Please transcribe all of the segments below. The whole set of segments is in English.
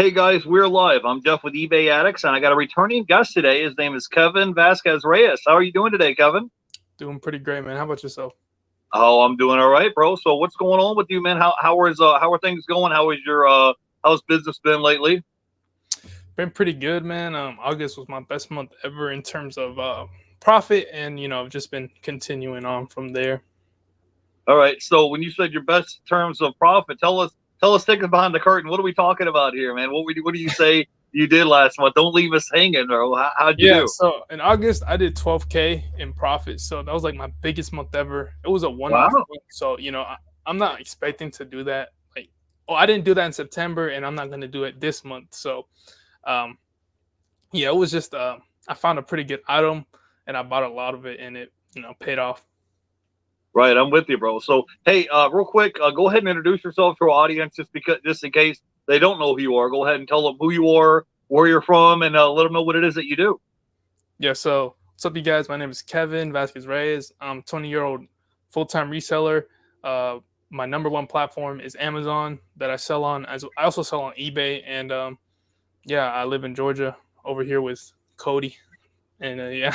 Hey guys, we're live. I'm Jeff with eBay Addicts, and I got a returning guest today. His name is Kevin Vazquez-Reyes. How are you doing today, Kevin? Doing pretty great, man. How about yourself? Oh, I'm doing all right, bro. So what's going on with you, man? How are things going? How's business been lately? Been pretty good, man. August was my best month ever in terms of profit, and I've just been continuing on from there. All right. So when you said your best terms of profit, tell us things behind the curtain. What are we talking about here, man? What do you say you did last month? Don't leave us hanging, bro. How'd you Yeah, do? so in August I did 12K in profit, so that was like my biggest month ever. It was a one-off Wow. thing, so I'm not expecting to do that. Like, oh, I didn't do that in September, and I'm not going to do it this month. So, um, yeah, it was just I found a pretty good item, and I bought a lot of it, and it paid off. Right, I'm with you, bro. So, hey, real quick, go ahead and introduce yourself to our audience, just in case they don't know who you are. Go ahead and tell them who you are, where you're from, and let them know what it is that you do. Yeah, so what's up, you guys? My name is Kevin Vazquez-Reyes. I'm 20-year-old full-time reseller. Uh, my number one platform is Amazon that I sell on. As I also sell on eBay, and yeah, I live in Georgia over here with Cody, and yeah.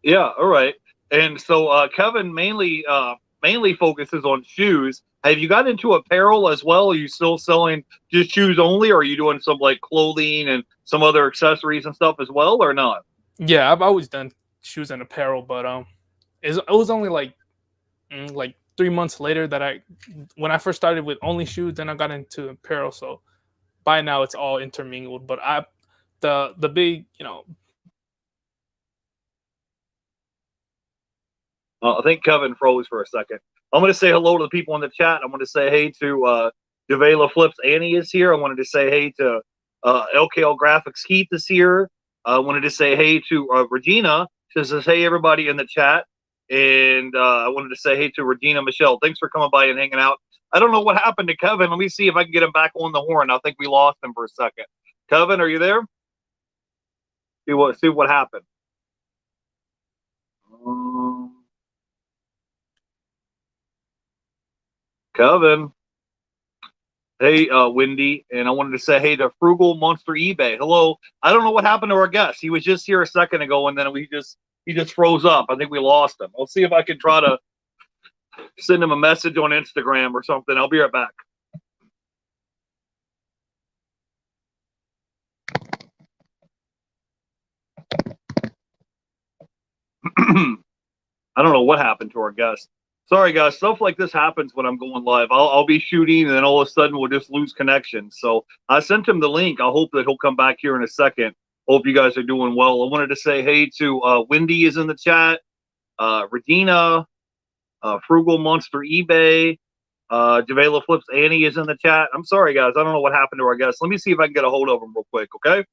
Yeah, all right. And so, Kevin mainly focuses on shoes. Have you got into apparel as well? Are you still selling just shoes only, or are you doing some like clothing and some other accessories and stuff as well, or not? Yeah, I've always done shoes and apparel, but it was only like 3 months later that when I first started with only shoes, then I got into apparel. So by now it's all intermingled. But the big I think Kevin froze for a second. I'm going to say hello to the people in the chat. I'm going to say hey to Javela Flips. Annie is here. I wanted to say hey to LKL Graphics. Keith is here. I wanted to say hey to Regina. She says hey everybody in the chat. And I wanted to say hey to Regina Michelle. Thanks for coming by and hanging out. I don't know what happened to Kevin. Let me see if I can get him back on the horn. I think we lost him for a second. Kevin, are you there? See what happened. Kevin. Hey, Wendy, and I wanted to say hey to Frugal Monster eBay. Hello. I don't know what happened to our guest. He was just here a second ago, and then he just froze up. I think we lost him. I'll see if I can try to send him a message on Instagram or something. I'll be right back. I don't know what happened to our guest. Sorry, guys. Stuff like this happens when I'm going live. I'll be shooting, and then all of a sudden we'll just lose connection. So I sent him the link. I hope that he'll come back here in a second. Hope you guys are doing well. I wanted to say hey to Wendy is in the chat, Regina, Frugal Monster eBay, Javela Flips Annie is in the chat. I'm sorry, guys. I don't know what happened to our guest. Let me see if I can get a hold of him real quick, okay?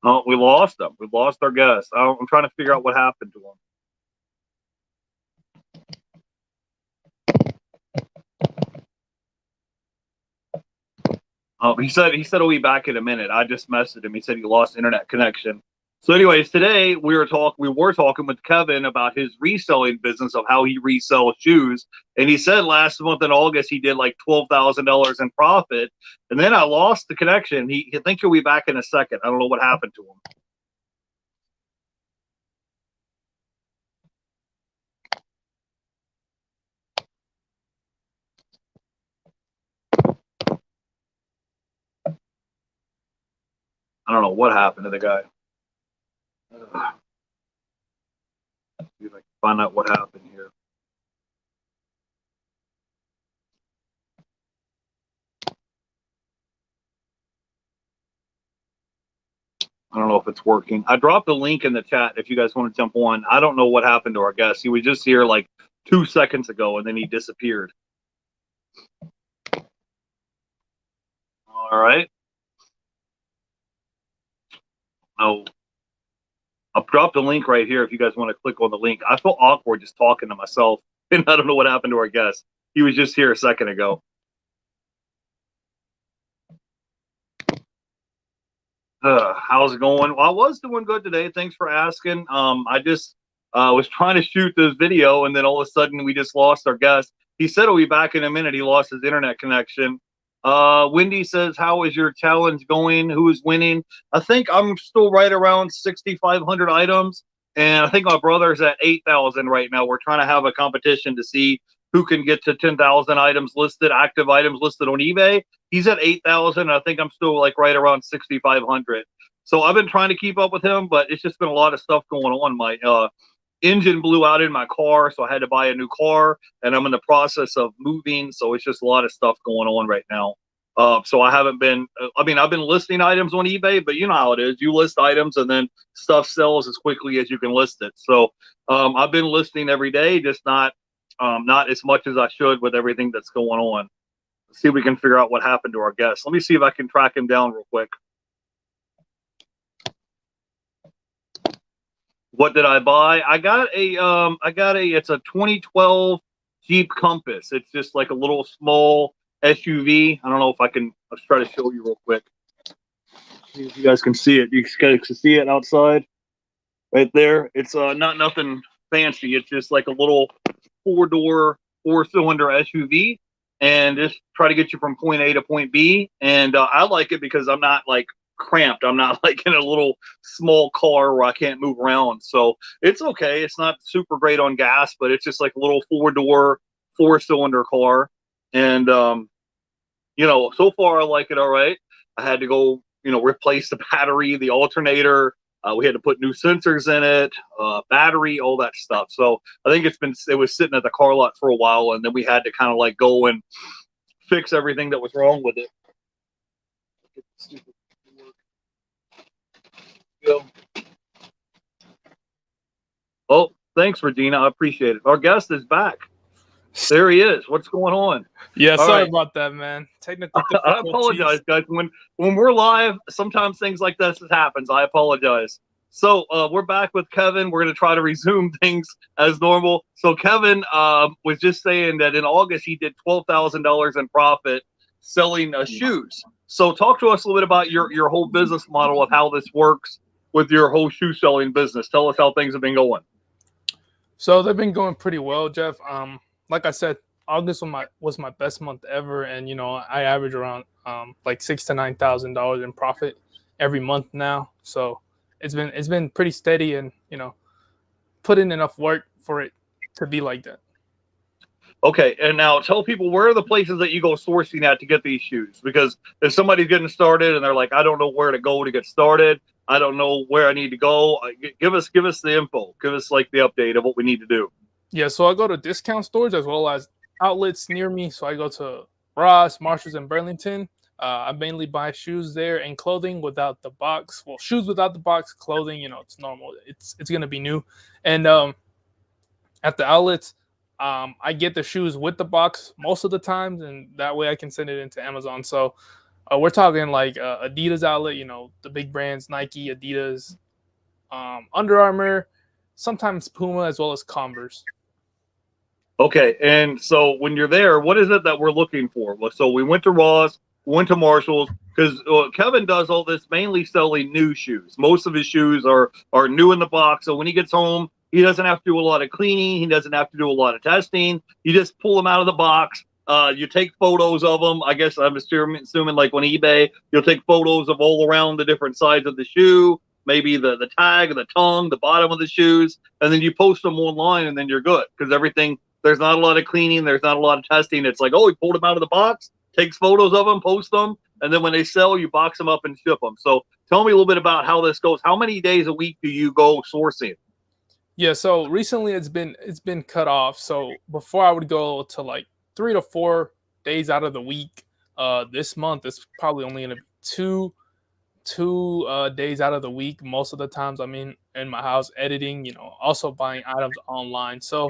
Oh, we lost him. We lost our guest. I'm trying to figure out what happened to him. Oh, he said he'll be back in a minute. I just messaged him. He said he lost internet connection. So, anyways, today we were talking with Kevin about his reselling business of how he resells shoes, and he said last month in August he did like $12,000 in profit, and then I lost the connection. He think he'll be back in a second. I don't know what happened to him. I don't know what happened to the guy. See if I can find out what happened here. I don't know if it's working. I dropped the link in the chat if you guys want to jump on. I don't know what happened to our guest. He was just here like 2 seconds ago and then he disappeared. All right. Oh, I'll drop the link right here if you guys want to click on the link. I feel awkward just talking to myself, and I don't know what happened to our guest. He was just here a second ago. How's it going? Well, I was doing good today. Thanks for asking. I just was trying to shoot this video, and then all of a sudden we just lost our guest. He said he'll be back in a minute. He lost his internet connection. Wendy says, "How is your challenge going? Who is winning?" I think I'm still right around 6,500 items, and I think my brother's at 8,000 right now. We're trying to have a competition to see who can get to 10,000 items listed, active items listed on eBay. He's at 8,000. I think I'm still like right around 6,500. So I've been trying to keep up with him, but it's just been a lot of stuff going on. My engine blew out in my car, so I had to buy a new car, and I'm in the process of moving. So it's just a lot of stuff going on right now. So I haven't been, I mean, I've been listing items on eBay, but you know how it is. You list items and then stuff sells as quickly as you can list it. So I've been listing every day, just not as much as I should with everything that's going on. Let's see if we can figure out what happened to our guest. Let me see if I can track him down real quick. What did I buy? I got a, it's a 2012 Jeep Compass. It's just like a little small SUV. I don't know if I can, let's try to show you real quick. See if you guys can see it. You guys can see it outside right there. It's not nothing fancy. It's just like a little four-cylinder SUV, and just try to get you from point A to point B. And I like it because I'm not like cramped. I'm not like in a little small car where I can't move around. So it's okay. It's not super great on gas, but it's just like a little four-cylinder car. And you know, so far I like it all right. I had to go, you know, replace the battery, the alternator. We had to put new sensors in it, battery, all that stuff. So I think it was sitting at the car lot for a while, and then we had to kind of like go and fix everything that was wrong with it. Oh, thanks, Regina. I appreciate it. Our guest is back. There he is. What's going on? Yeah, All sorry right. about that, man. Technical I difficulties. apologize, guys. When we're live, sometimes things like this happens. I apologize. So we're back with Kevin. We're going to try to resume things as normal. So Kevin was just saying that in August he did $12,000 in profit selling shoes. So talk to us a little bit about your whole business model of how this works with your whole shoe selling business. Tell us how things have been going. So they've been going pretty well, Jeff. Like I said, August was my best month ever, and you know I average around like $6,000 to $9,000 in profit every month now. So it's been pretty steady, and you know, put in enough work for it to be like that. Okay, and now tell people, where are the places that you go sourcing at to get these shoes? Because if somebody's getting started and they're like, I don't know where to go to get started, I don't know where I need to go, give us the info. Give us like the update of what we need to do. Yeah, so I go to discount stores as well as outlets near me. So I go to Ross, Marshalls, and Burlington. I mainly buy shoes there and clothing without the box. Well, shoes without the box, clothing, you know, it's normal. It's gonna be new. And at the outlets, I get the shoes with the box most of the times, and that way I can send it into Amazon. So we're talking like Adidas outlet, you know, the big brands, Nike, Adidas, Under Armour, sometimes Puma, as well as Converse. Okay, and so when you're there, what is it that we're looking for? So we went to Ross, went to Marshalls, because Kevin does all this mainly selling new shoes. Most of his shoes are new in the box. So when he gets home, he doesn't have to do a lot of cleaning. He doesn't have to do a lot of testing. You just pull them out of the box. You take photos of them. I guess I'm assuming like on eBay, you'll take photos of all around the different sides of the shoe, maybe the tag, the tongue, the bottom of the shoes, and then you post them online, and then you're good because everything. There's not a lot of cleaning. There's not a lot of testing. It's like, oh, he pulled them out of the box, takes photos of them, posts them, and then when they sell, you box them up and ship them. So tell me a little bit about how this goes. How many days a week do you go sourcing? Yeah, so recently it's been cut off. So before I would go to like 3 to 4 days out of the week. This month it's probably only gonna be two days out of the week. Most of the times I'm in my house editing, you know, also buying items online. So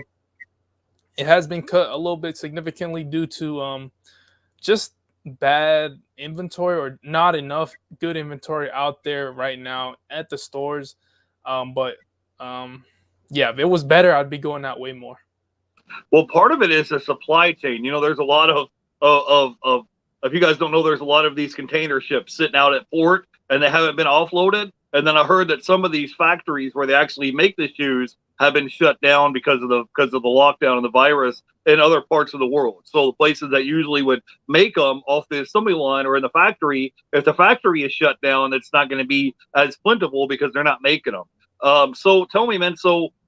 it has been cut a little bit significantly due to just bad inventory or not enough good inventory out there right now at the stores. But yeah, if it was better, I'd be going out way more. Well, part of it is a supply chain. You know, there's a lot of if you guys don't know, there's a lot of these container ships sitting out at port, and they haven't been offloaded. And then I heard that some of these factories where they actually make the shoes have been shut down because of the lockdown and the virus in other parts of the world. So the places that usually would make them off the assembly line or in the factory, if the factory is shut down, it's not going to be as plentiful because they're not making them. So tell me, man.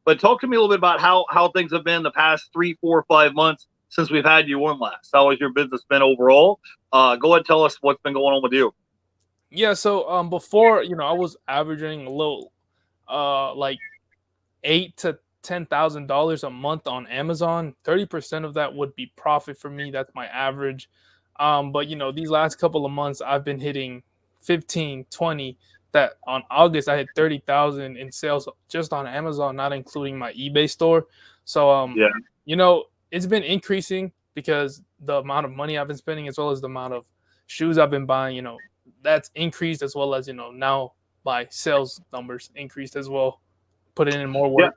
But talk to me a little bit about how things have been the past 3, 4, 5 months since we've had you on last. How has your business been overall? Go ahead and tell us what's been going on with you. Yeah, so before, I was averaging a little like $8,000 to $10,000 a month on Amazon. 30% of that would be profit for me. That's my average. But these last couple of months I've been hitting 15, 20. That on August I had 30,000 in sales just on Amazon, not including my eBay store. So Yeah. It's been increasing because the amount of money I've been spending as well as the amount of shoes I've been buying, that's increased, as well as now my sales numbers increased as well. Put in more work. Yeah.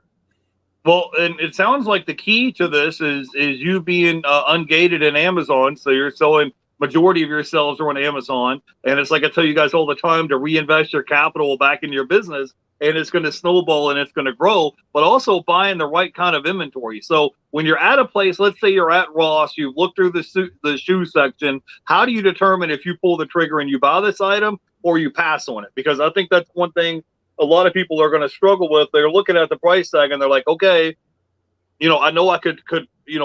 Well, and it sounds like the key to this is you being ungated in Amazon. So you're selling majority of your sales are on Amazon, and it's like I tell you guys all the time to reinvest your capital back in your business, and it's going to snowball and it's going to grow. But also buying the right kind of inventory. So when you're at a place, let's say you're at Ross, you look through the shoe section. How do you determine if you pull the trigger and you buy this item or you pass on it? Because I think that's one thing a lot of people are going to struggle with. They're looking at the price tag and they're like, okay, I know I could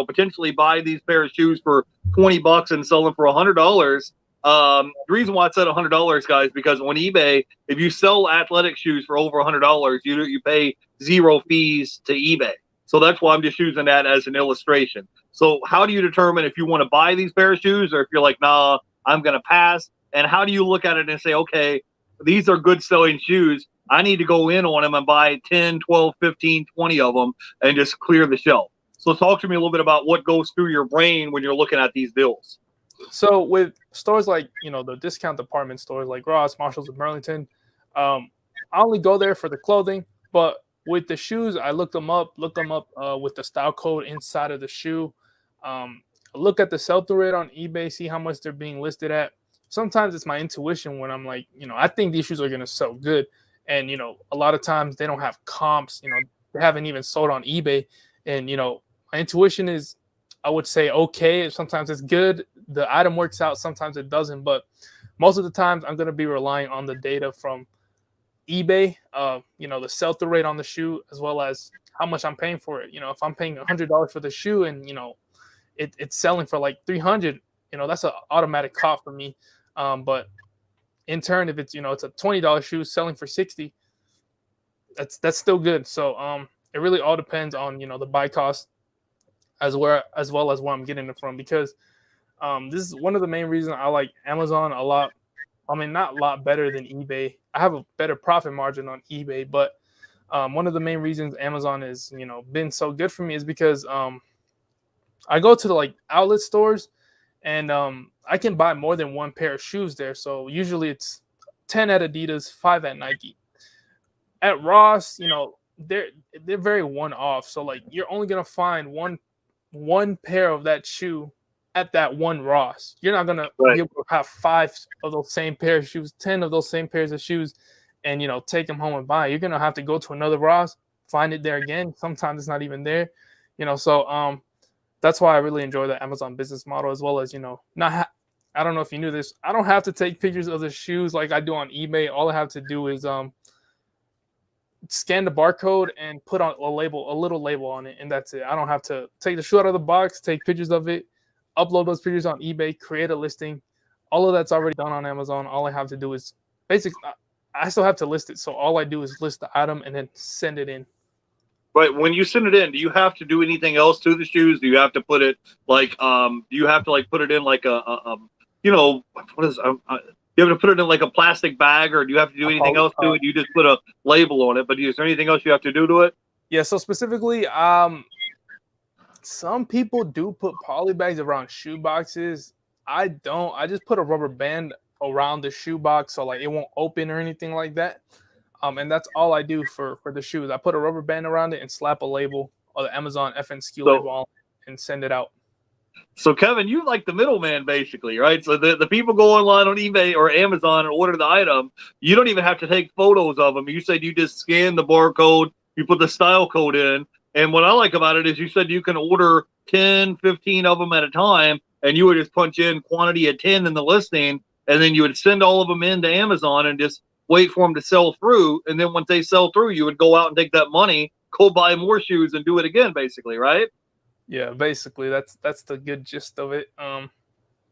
potentially buy these pair of shoes for $20 and sell them for $100. The reason why I said $100, guys, because on eBay, if you sell athletic shoes for over $100, you pay zero fees to eBay. So that's why I'm just using that as an illustration. So how do you determine if you want to buy these pair of shoes or if you're like, nah, I'm going to pass? And how do you look at it and say, okay, these are good selling shoes. I need to go in on them and buy 10, 12, 15, 20 of them and just clear the shelf. So talk to me a little bit about what goes through your brain when you're looking at these deals. So with stores like, the discount department stores like Ross, Marshalls, and Burlington, I only go there for the clothing. But with the shoes, I look them up with the style code inside of the shoe. Look at the sell-through rate on eBay, see how much they're being listed at. Sometimes it's my intuition when I'm like, I think these shoes are going to sell good. And, a lot of times they don't have comps, they haven't even sold on eBay. And, my intuition is, I would say, okay. Sometimes it's good. The item works out. Sometimes it doesn't. But most of the times I'm going to be relying on the data from eBay, the sell-through rate on the shoe, as well as how much I'm paying for it. If I'm paying $100 for the shoe and, it's selling for like $300, that's an automatic call for me. But in turn, if it's it's a $20 shoe selling for $60, that's still good. So it really all depends on the buy cost as well as where I'm getting it from, because this is one of the main reasons I like Amazon a lot. I mean, not a lot better than eBay. I have a better profit margin on eBay, but one of the main reasons Amazon is been so good for me is because I go to the like outlet stores and I can buy more than one pair of shoes there. So usually it's 10 at Adidas, 5 at Nike. At Ross, they're very one-off. So like you're only gonna find one pair of that shoe at that one Ross. You're not gonna be able to have 5 of those same pair of shoes, 10 of those same pairs of shoes, and take them home and buy. You're gonna have to go to another Ross, find it there again. Sometimes it's not even there. So that's why I really enjoy the Amazon business model, as well as, I don't know if you knew this. I don't have to take pictures of the shoes like I do on eBay. All I have to do is scan the barcode and put on a little label on it, and that's it. I don't have to take the shoe out of the box, take pictures of it, upload those pictures on eBay, create a listing. All of that's already done on Amazon. All I have to do is basically, I still have to list it. So all I do is list the item and then send it in. Right. When you send it in, do you have to do anything else to the shoes? Do you have to put it like, do you have to like put it in like what is, you have to put it in like a plastic bag, or do you have to do anything else to it? You just put a label on it, but is there anything else you have to do to it? Yeah. So specifically, some people do put poly bags around shoe boxes. I don't. I just put a rubber band around the shoe box so like it won't open or anything like that. And that's all I do for the shoes. I put a rubber band around it and slap a label or the Amazon FNSKU label on it and send it out. So Kevin, you like the middleman basically, right? So the people go online on eBay or Amazon and order the item. You don't even have to take photos of them. You said you just scan the barcode, you put the style code in. And what I like about it is you said you can order 10, 15 of them at a time, and you would just punch in quantity of 10 in the listing, and then you would send all of them into Amazon and just wait for them to sell through. And then once they sell through, you would go out and take that money, go buy more shoes and do it again, basically, right? Yeah, basically that's the good gist of it. All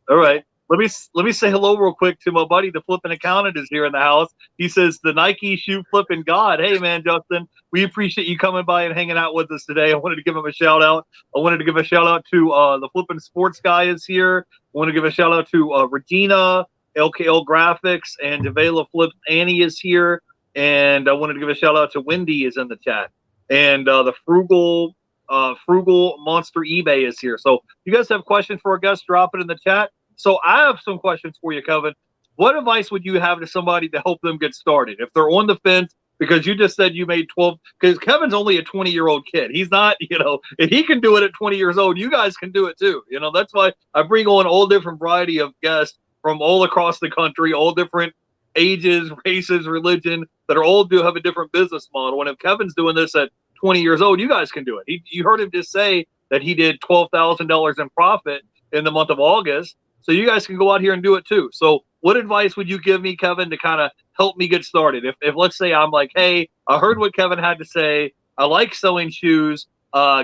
right. Let me say hello real quick to my buddy, the flipping accountant, is here in the house. He says the Nike shoe flipping god. Hey man, Justin, we appreciate you coming by and hanging out with us today. I wanted to give him a shout out. I wanted to give a shout out to the flipping sports guy is here. I want to give a shout out to Regina, LKL Graphics, and Devela Flips Annie is here. And I wanted to give a shout out to Wendy is in the chat. And the Frugal Monster eBay is here. So if you guys have questions for our guests, drop it in the chat. So I have some questions for you, Kevin. What advice would you have to somebody to help them get started? If they're on the fence, because you just said you made 12, because Kevin's only a 20-year-old kid. He's not, if he can do it at 20 years old, you guys can do it too. That's why I bring on all different variety of guests from all across the country, all different ages, races, religion, that are all do have a different business model. And if Kevin's doing this at 20 years old, you guys can do it. You heard him just say that he did $12,000 in profit in the month of August. So you guys can go out here and do it too. So what advice would you give me, Kevin, to kind of help me get started? If let's say I'm like, hey, I heard what Kevin had to say. I like selling shoes.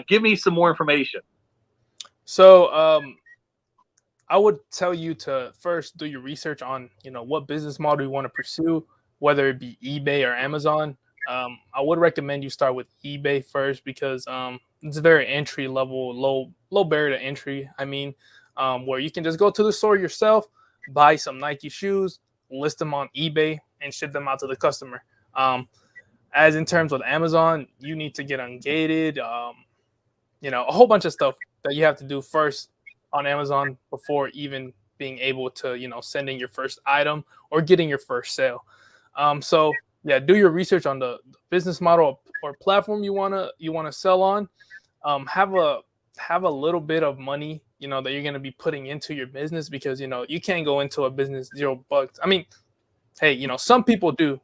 Give me some more information. So I would tell you to first do your research on, what business model you want to pursue, whether it be eBay or Amazon. I would recommend you start with eBay first because it's a very entry level, low barrier to entry. Where you can just go to the store yourself, buy some Nike shoes, list them on eBay, and ship them out to the customer. As in terms with Amazon, you need to get ungated, a whole bunch of stuff that you have to do first on Amazon before even being able to, sending your first item or getting your first sale. So yeah, do your research on the business model or platform you wanna sell on. Have a little bit of money, that you're gonna be putting into your business because you can't go into a business $0. I mean, hey, some people do,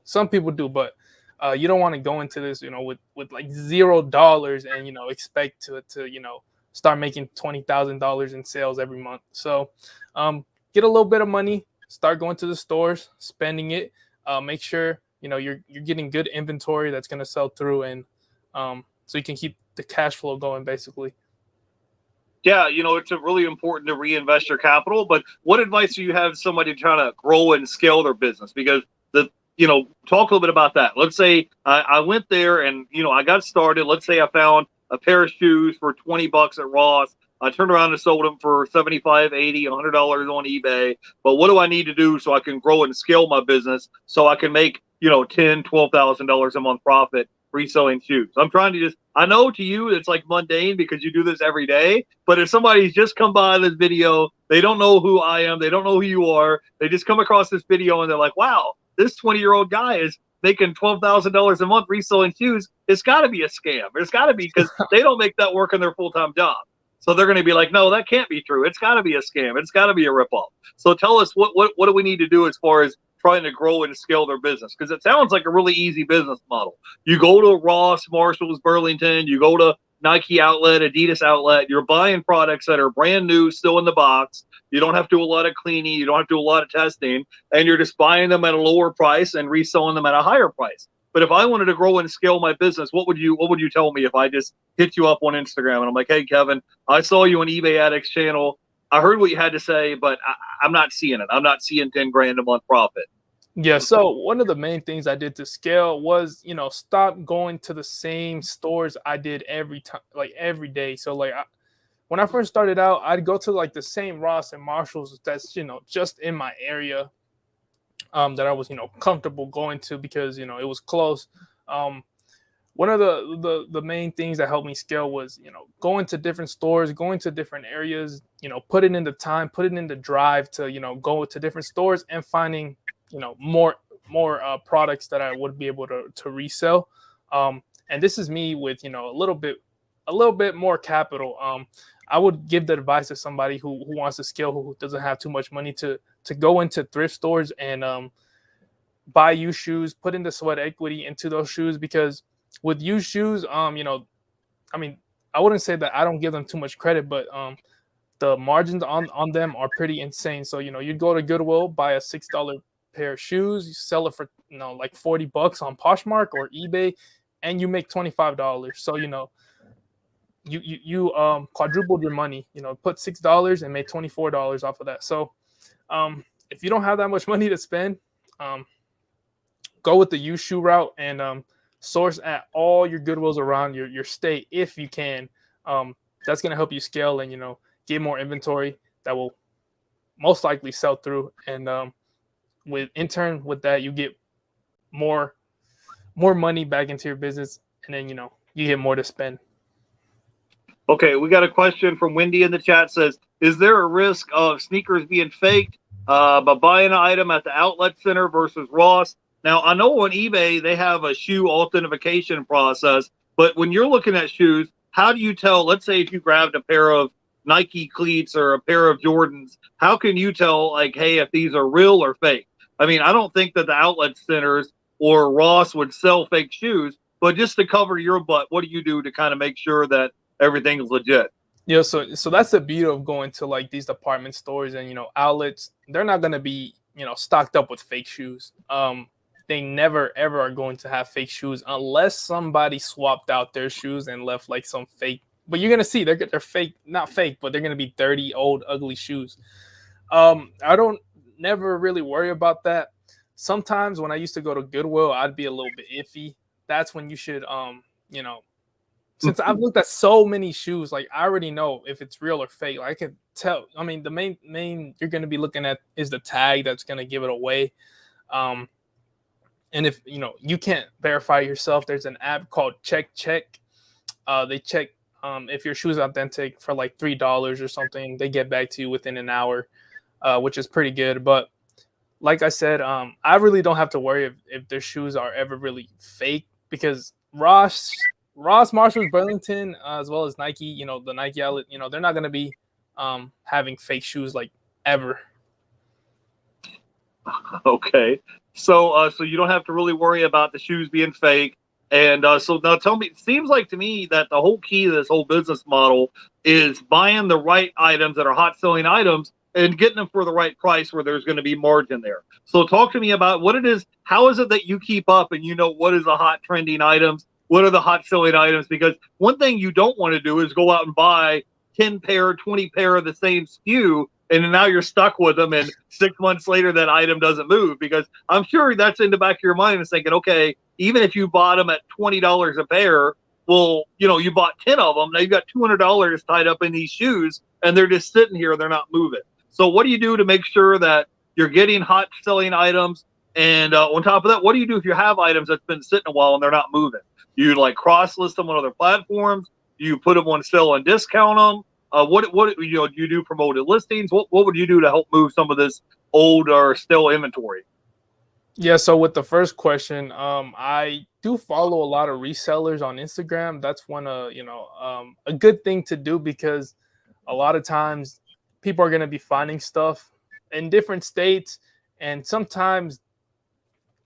but you don't want to go into this, with like $0 and expect to start making $20,000 in sales every month. So get a little bit of money, start going to the stores, spending it. Make sure you're getting good inventory that's going to sell through, and so you can keep the cash flow going basically. Yeah, it's really important to reinvest your capital. But what advice do you have to somebody trying to grow and scale their business? Because talk a little bit about that. Let's say I went there and I got started. Let's say I found a pair of shoes for $20 at Ross. I turned around and sold them for $75, $80, $100 on eBay. But what do I need to do so I can grow and scale my business so I can make $10,000, $12,000 a month profit reselling shoes? I'm trying to I know to you it's like mundane because you do this every day, but if somebody's just come by this video, they don't know who I am, they don't know who you are, they just come across this video and they're like, wow, this 20-year-old guy is making $12,000 a month reselling shoes. It's got to be a scam. It's got to be, because they don't make that work in their full-time job. So they're going to be like, no, that can't be true. It's got to be a scam. It's got to be a ripoff. So tell us what do we need to do as far as trying to grow and scale their business? Because it sounds like a really easy business model. You go to Ross, Marshalls, Burlington, you go to Nike outlet, Adidas outlet, you're buying products that are brand new, still in the box. You don't have to do a lot of cleaning. You don't have to do a lot of testing, and you're just buying them at a lower price and reselling them at a higher price. But if I wanted to grow and scale my business, what would you tell me if I just hit you up on Instagram and I'm like, hey, Kevin, I saw you on eBay Addicts channel. I heard what you had to say, but I'm not seeing it. I'm not seeing 10 grand a month profit. Yeah. So one of the main things I did to scale was, stop going to the same stores I did every time, like every day. So when I first started out, I'd go to like the same Ross and Marshalls that's, just in my area, that I was, comfortable going to because, it was close. One of the main things that helped me scale was, going to different stores, going to different areas, putting in the time, putting in the drive to, go to different stores and finding, more products that I would be able to resell. And this is me with, a a little bit more capital. I would give the advice to somebody who wants to scale, who doesn't have too much money, to go into thrift stores and buy used shoes, put in the sweat equity into those shoes, because with used shoes, I mean, I wouldn't say that I don't give them too much credit, but the margins on them are pretty insane. So you'd go to Goodwill, buy a $6 pair of shoes, you sell it for like $40 on Poshmark or eBay, and you make $25. So you quadrupled your money. Put $6 and made $24 off of that. So if you don't have that much money to spend, go with the used shoe route and source at all your Goodwills around your state if you can. That's going to help you scale and get more inventory that will most likely sell through. And in turn with that, you get more money back into your business, and then you get more to spend. Okay, we got a question from Wendy in the chat. Says, is there a risk of sneakers being faked by buying an item at the outlet center versus Ross? Now, I know on eBay they have a shoe authentication process, but when you're looking at shoes, how do you tell? Let's say if you grabbed a pair of Nike cleats or a pair of Jordans, how can you tell, like, hey, if these are real or fake? I mean, I don't think that the outlet centers or Ross would sell fake shoes, but just to cover your butt, what do you do to kind of make sure that everything is legit? Yeah, so that's the beauty of going to like these department stores and outlets. They're not going to be stocked up with fake shoes. They never ever are going to have fake shoes unless somebody swapped out their shoes and left like some fake. But you're gonna see they're fake, not fake, but they're gonna be dirty, old, ugly shoes. I don't never really worry about that. Sometimes when I used to go to Goodwill, I'd be a little bit iffy. That's when you should since I've looked at so many shoes, like I already know if it's real or fake. Like, I can tell. I mean, the main you're gonna be looking at is the tag that's gonna give it away. And if you can't verify yourself, there's an app called Check. They check if your shoe is authentic for like $3 or something. They get back to you within an hour, which is pretty good. But like I said, I really don't have to worry if their shoes are ever really fake, because Ross, Marshalls, Burlington, as well as Nike, the Nike outlet, they're not going to be having fake shoes like ever. Okay. So you don't have to really worry about the shoes being fake. And so now tell me, it seems like to me that the whole key to this whole business model is buying the right items that are hot selling items and getting them for the right price where there's going to be margin there. So talk to me about what it is. How is it that you keep up and what is the hot trending items? What are the hot selling items? Because one thing you don't want to do is go out and buy 10 pair, 20 pair of the same SKU, and now you're stuck with them, and 6 months later that item doesn't move. Because I'm sure that's in the back of your mind, is thinking, okay, even if you bought them at $20 a pair, well, you bought 10 of them. Now you've got $200 tied up in these shoes, and they're just sitting here. They're not moving. So what do you do to make sure that you're getting hot selling items? And on top of that, what do you do if you have items that's been sitting a while and they're not moving? You like cross list them on other platforms? You put them on sale and discount them? What do you do promoted listings? What would you do to help move some of this old or still inventory? Yeah, so with the first question, I do follow a lot of resellers on Instagram. That's one a good thing to do, because a lot of times people are going to be finding stuff in different states, and sometimes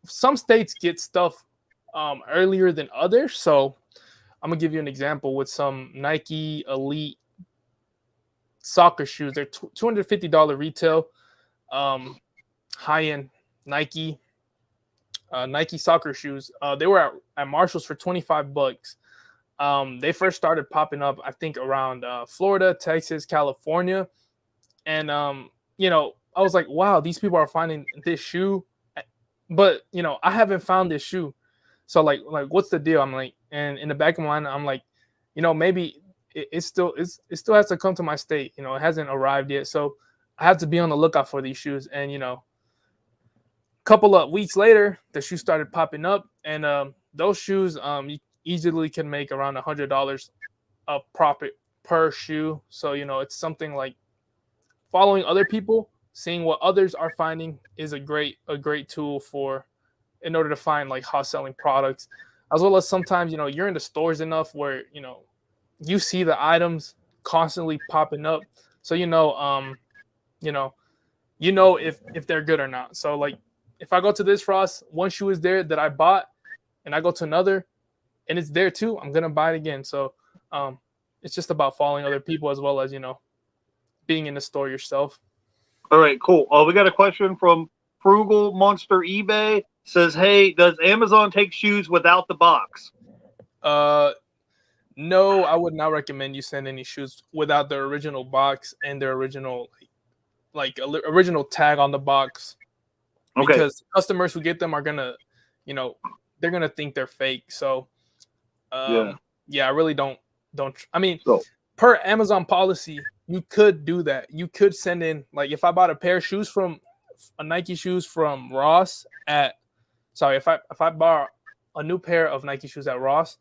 some states get stuff earlier than others. So I'm gonna give you an example with some Nike Elite soccer shoes. They're $250 retail, high-end Nike soccer shoes. They were at Marshalls for $25. They first started popping up, I think, around Florida, Texas, California, and I was like, wow, these people are finding this shoe, but I haven't found this shoe. So like what's the deal? I'm like, and in the back of my mind, I'm like, maybe it still has to come to my state. It hasn't arrived yet, so I have to be on the lookout for these shoes. And a couple of weeks later, the shoes started popping up, and those shoes you easily can make around $100 of profit per shoe. So it's something like following other people, seeing what others are finding is a great tool in order to find like hot selling products, as well as sometimes you're in the stores enough where you see the items constantly popping up, so you know if they're good or not. So like if I go to this Ross, one shoe is there that I bought, and I go to another and it's there too, I'm gonna buy it again. So um, it's just about following other people as well as being in the store yourself. All right, cool. We got a question from Frugal Monster eBay. Says, hey, does Amazon take shoes without the box? No, I would not recommend you send any shoes without the original box and their original original tag on the box, Okay. because customers who get them are gonna, they're gonna think they're fake. So, yeah, I really don't. I mean, So, per Amazon policy, you could do that. You could send in, like, if I bought a pair of shoes from Nike shoes from Ross if I bought a new pair of Nike shoes at Ross,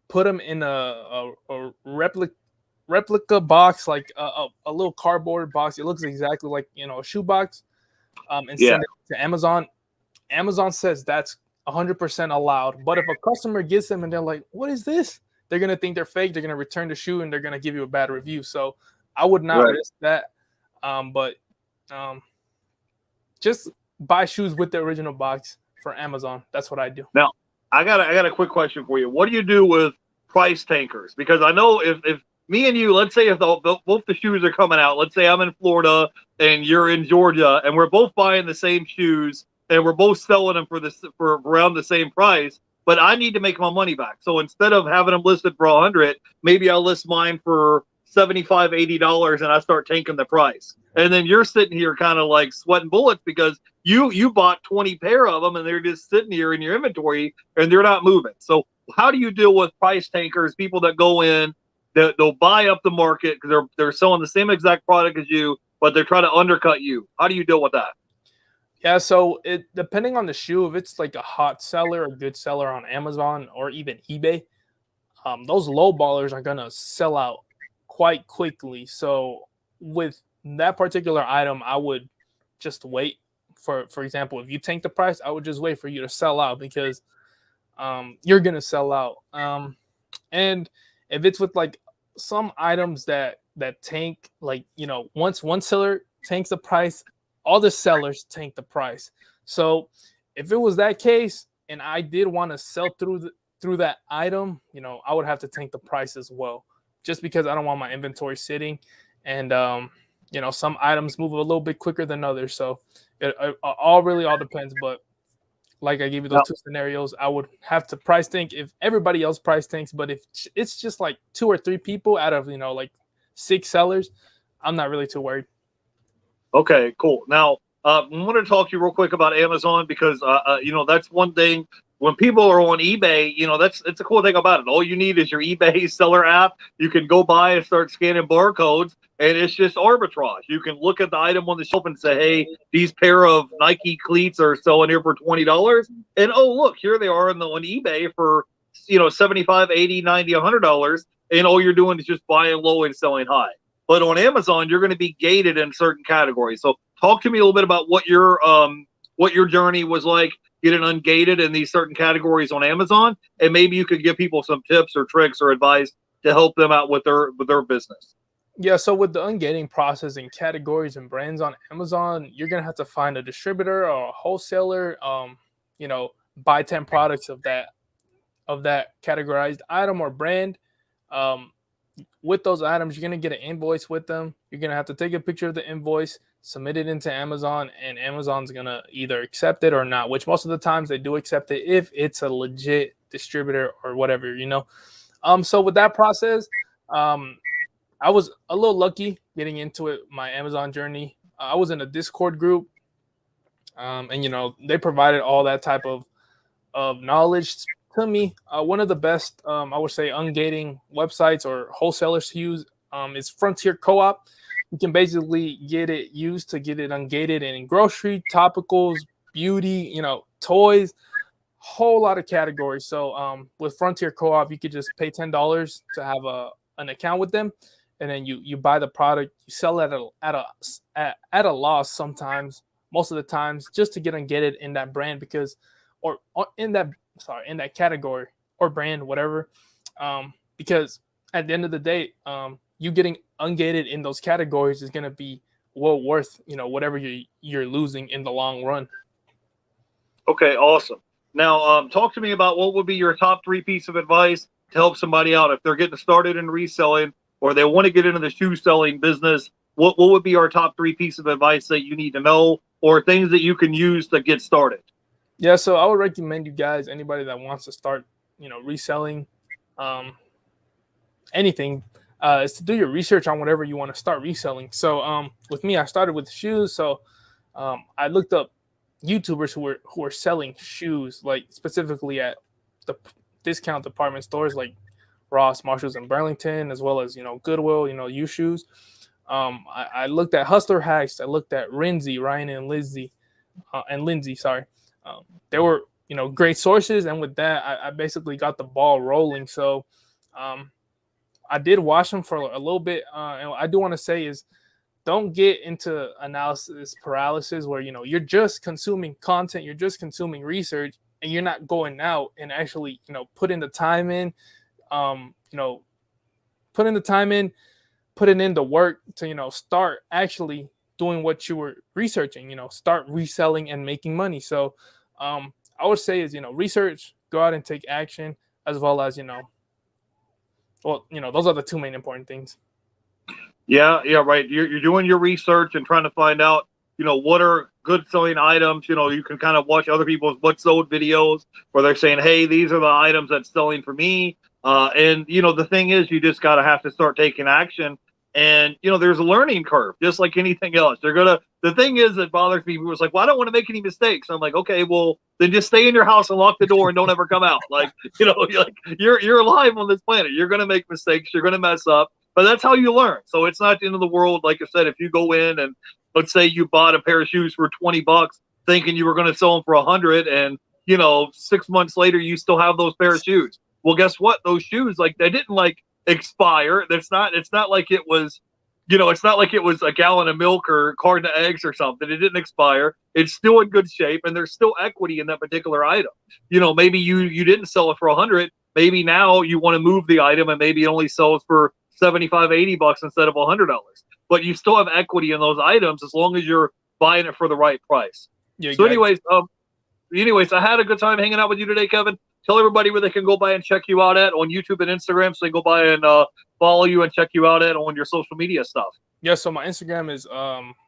put them in a replica box, like a little cardboard box. It looks exactly like a shoe box, and send it to Amazon. Amazon says that's 100% allowed. But if a customer gets them and they're like, "What is this?" They're gonna think they're fake. They're gonna return the shoe and they're gonna give you a bad review. So I would not risk that. But just buy shoes with the original box for Amazon. That's what I do. Now, I got a quick question for you. What do you do with price tankers? Because I know if me and you, let's say if both the shoes are coming out, let's say I'm in Florida and you're in Georgia, and we're both buying the same shoes and we're both selling them for around the same price, but I need to make my money back. So instead of having them listed for 100, maybe I'll list mine for $75, $80, and I start tanking the price. And then you're sitting here kind of like sweating bullets because you bought 20 pair of them and they're just sitting here in your inventory and they're not moving. So how do you deal with price tankers, people that go in, they'll buy up the market because they're selling the same exact product as you, but they're trying to undercut you? How do you deal with that? Yeah, so it depending on the shoe, if it's like a hot seller, a good seller on Amazon or even eBay, those low ballers are gonna sell out quite quickly. So with that particular item, I would just wait. For example, if you tank the price, I would just wait for you to sell out, because you're gonna sell out. And if it's with like some items that tank, like once one seller tanks the price, all the sellers tank the price. So if it was that case and I did want to sell through that item, I would have to tank the price as well, just because I don't want my inventory sitting. And some items move a little bit quicker than others. So it all depends. But like I gave you those two scenarios, I would have to price tank if everybody else price tanks. But if it's just like 2 or 3 people out of like 6 sellers, I'm not really too worried. Okay, cool. Now, I want to talk to you real quick about Amazon because, that's one thing. When people are on eBay, it's a cool thing about it. All you need is your eBay seller app. You can go by and start scanning barcodes, and it's just arbitrage. You can look at the item on the shelf and say, hey, these pair of Nike cleats are selling here for $20. And, oh, look, here they are on eBay for, $75, $80, $90, $100. And all you're doing is just buying low and selling high. But on Amazon, you're going to be gated in certain categories. So talk to me a little bit about what your journey was like getting ungated in these certain categories on Amazon, and maybe you could give people some tips or tricks or advice to help them out with their business. Yeah, so with the ungating process in categories and brands on Amazon, you're gonna have to find a distributor or a wholesaler. Buy 10 products of that categorized item or brand. With those items, you're going to get an invoice with them. You're going to have to take a picture of the invoice, submit it into Amazon, and Amazon's going to either accept it or not, which most of the times they do accept it if it's a legit distributor or whatever, So with that process, I was a little lucky getting into it, my Amazon journey. I was in a Discord group, and, they provided all that type of knowledge to me. One of the best, I would say, ungating websites or wholesalers to use is Frontier Co-op. You can basically get it used to get it ungated in grocery, topicals, beauty, toys, whole lot of categories. So with Frontier Co-op, you could just pay $10 to have an account with them, and then you buy the product, you sell it at a loss sometimes, most of the times, just to get ungated in that brand in that category or brand, whatever, because at the end of the day, you getting ungated in those categories is going to be well worth, whatever you're losing in the long run. Okay, awesome. Now, talk to me about what would be your top 3 piece of advice to help somebody out if they're getting started in reselling or they want to get into the shoe selling business. What would be our top 3 piece of advice that you need to know or things that you can use to get started? Yeah, so I would recommend you guys, anybody that wants to start, reselling, anything, is to do your research on whatever you want to start reselling. So with me, I started with shoes. So I looked up YouTubers who were selling shoes, like specifically at the discount department stores like Ross, Marshalls, and Burlington, as well as Goodwill, used shoes. I looked at Hustler Hacks. I looked at Ryan and Lindsay. Sorry, they were great sources, and with that, I basically got the ball rolling. So I did watch them for a little bit, and what I do want to say is, don't get into analysis paralysis where you're just consuming content, you're just consuming research, and you're not going out and actually putting the time in, putting in the work to start actually doing what you were researching. Start reselling and making money. So I would say is research, go out and take action, as well as those are the 2 main important things. Yeah, right. You're doing your research and trying to find out, what are good selling items. You can kind of watch other people's what sold videos where they're saying, hey, these are the items that's selling for me. And the thing is, you just gotta have to start taking action. And there's a learning curve, just like anything else. The thing is that bothers me. People was like, well, I don't want to make any mistakes. I'm like, okay, well, then just stay in your house and lock the door and don't ever come out. Like, you're alive on this planet. You're gonna make mistakes. You're gonna mess up. But that's how you learn. So it's not the end of the world. Like I said, if you go in and let's say you bought a pair of shoes for $20 thinking you were going to sell them for 100 and 6 months later you still have those pair of shoes. Well, guess what? Those shoes, like, they didn't like expire. It's not like it was, it's not like it was a gallon of milk or a carton of eggs or something. It didn't expire. It's still in good shape and there's still equity in that particular item. Maybe you didn't sell it for 100. Maybe now you want to move the item and maybe it only sells for $75, $80 instead of $100. But you still have equity in those items as long as you're buying it for the right price. Yeah, so anyways, I had a good time hanging out with you today, Kevin. Tell everybody where they can go by and check you out at on YouTube and Instagram, so they go by and follow you and check you out at on your social media stuff. Yeah, so my Instagram is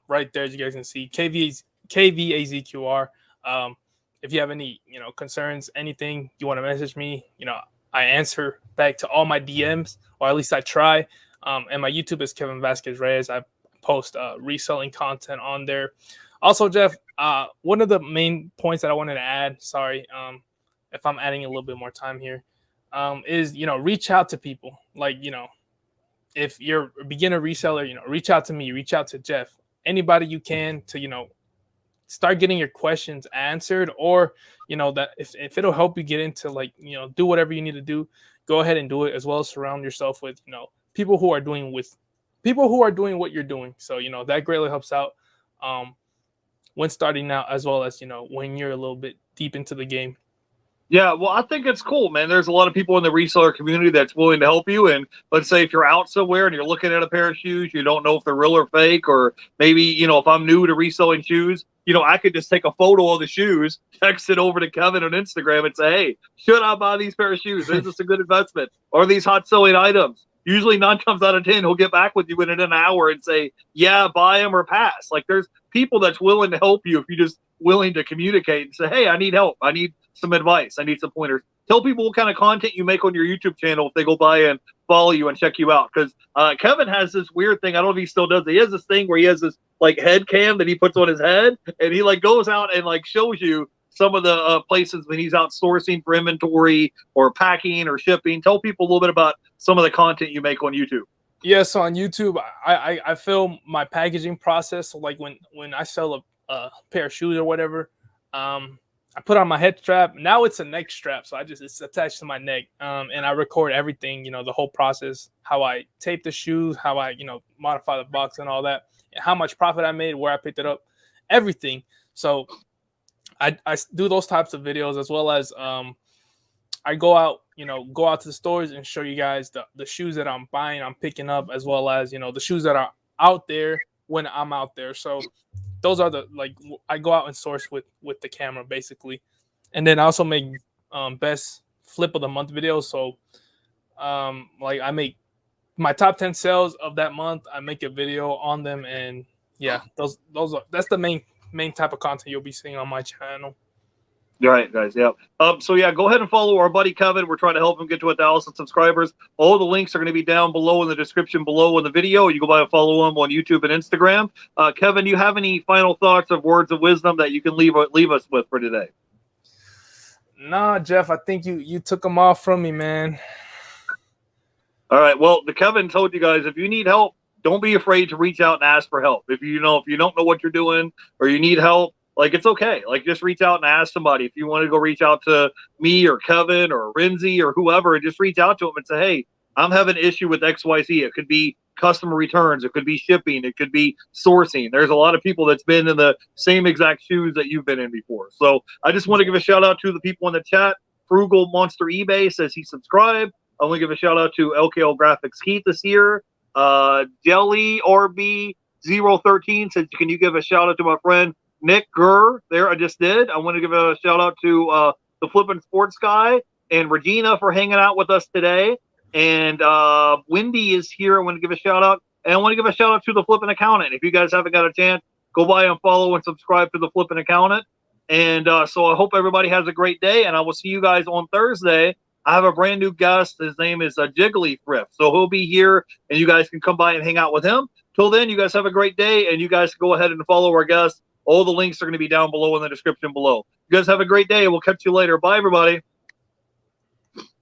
right there, as you guys can see, KVAZQR. If you have any concerns, anything you want to message me, I answer back to all my DMs, or at least I try. And my YouTube is Kevin Vazquez-Reyes. I post reselling content on there. Also, Jeff, one of the main points that I wanted to add, sorry, if I'm adding a little bit more time here, is, reach out to people. Like, if you're a beginner reseller, reach out to me, reach out to Jeff, anybody you can to, start getting your questions answered, or that if it'll help you get into do whatever you need to do, go ahead and do it, as well as surround yourself with people who are doing what you're doing. So that greatly helps out when starting out, as well as when you're a little bit deep into the game. Yeah, well, I think it's cool, man. There's a lot of people in the reseller community that's willing to help you. And let's say if you're out somewhere and you're looking at a pair of shoes, you don't know if they're real or fake, or maybe, if I'm new to reselling shoes, I could just take a photo of the shoes, text it over to Kevin on Instagram and say, hey, should I buy these pair of shoes? Is this a good investment? Are these hot selling items? Usually 9 times out of 10, he'll get back with you in an hour and say, yeah, buy them or pass. Like, there's people that's willing to help you if you're just willing to communicate and say, hey, I need help. I need some advice. I need some pointers. Tell people what kind of content you make on your YouTube channel if they go by and follow you and check you out. Because Kevin has this weird thing. I don't know if he still does it. He has this thing where he has this head cam that he puts on his head, and he goes out and shows you some of the places when he's out sourcing for inventory or packing or shipping. Tell people a little bit about some of the content you make on YouTube. Yeah, so on YouTube, I film my packaging process. So when I sell a pair of shoes or whatever, I put on my head strap. Now it's a neck strap, so it's attached to my neck. And I record everything, the whole process, how I tape the shoes, how I, modify the box and all that, and how much profit I made, where I picked it up, everything. So I do those types of videos, as well as I go out, go out to the stores and show you guys the shoes that I'm buying, I'm picking up, as well as the shoes that are out there when I'm out there. So those are I go out and source with the camera basically, and then I also make best flip of the month videos. So I make my top 10 sales of that month. I make a video on them, and yeah, that's the main type of content you'll be seeing on my channel. All right, guys. Yeah. So yeah, go ahead and follow our buddy Kevin. We're trying to help him get to 1,000 subscribers. All the links are going to be down below in the description below in the video. You go by and follow him on YouTube and Instagram. Kevin, do you have any final thoughts of words of wisdom that you can leave us with for today? Nah, Jeff, I think you took them off from me, man. All right. Well, the Kevin told you guys, if you need help, don't be afraid to reach out and ask for help. If you don't know what you're doing or you need help, it's okay. Just reach out and ask somebody. If you want to go reach out to me or Kevin or Renzi or whoever, and just reach out to them and say, hey, I'm having an issue with XYZ. It could be customer returns. It could be shipping. It could be sourcing. There's a lot of people that's been in the same exact shoes that you've been in before. So I just want to give a shout out to the people in the chat. Frugal Monster eBay says he subscribed. I want to give a shout out to LKL Graphics Keith this year. Jelly RB013 says, can you give a shout out to my friend Nick Gurr? There, I just did. I want to give a shout out to the Flippin' Sports Guy and Regina for hanging out with us today. And Wendy is here. I want to give a shout out. And I want to give a shout out to the Flippin' Accountant. If you guys haven't got a chance, go by and follow and subscribe to the Flippin' Accountant. And so I hope everybody has a great day. And I will see you guys on Thursday. I have a brand new guest. His name is Jiggly Thrift. So he'll be here, and you guys can come by and hang out with him. Till then, you guys have a great day, and you guys go ahead and follow our guest. All the links are going to be down below in the description below. You guys have a great day. We'll catch you later. Bye, everybody.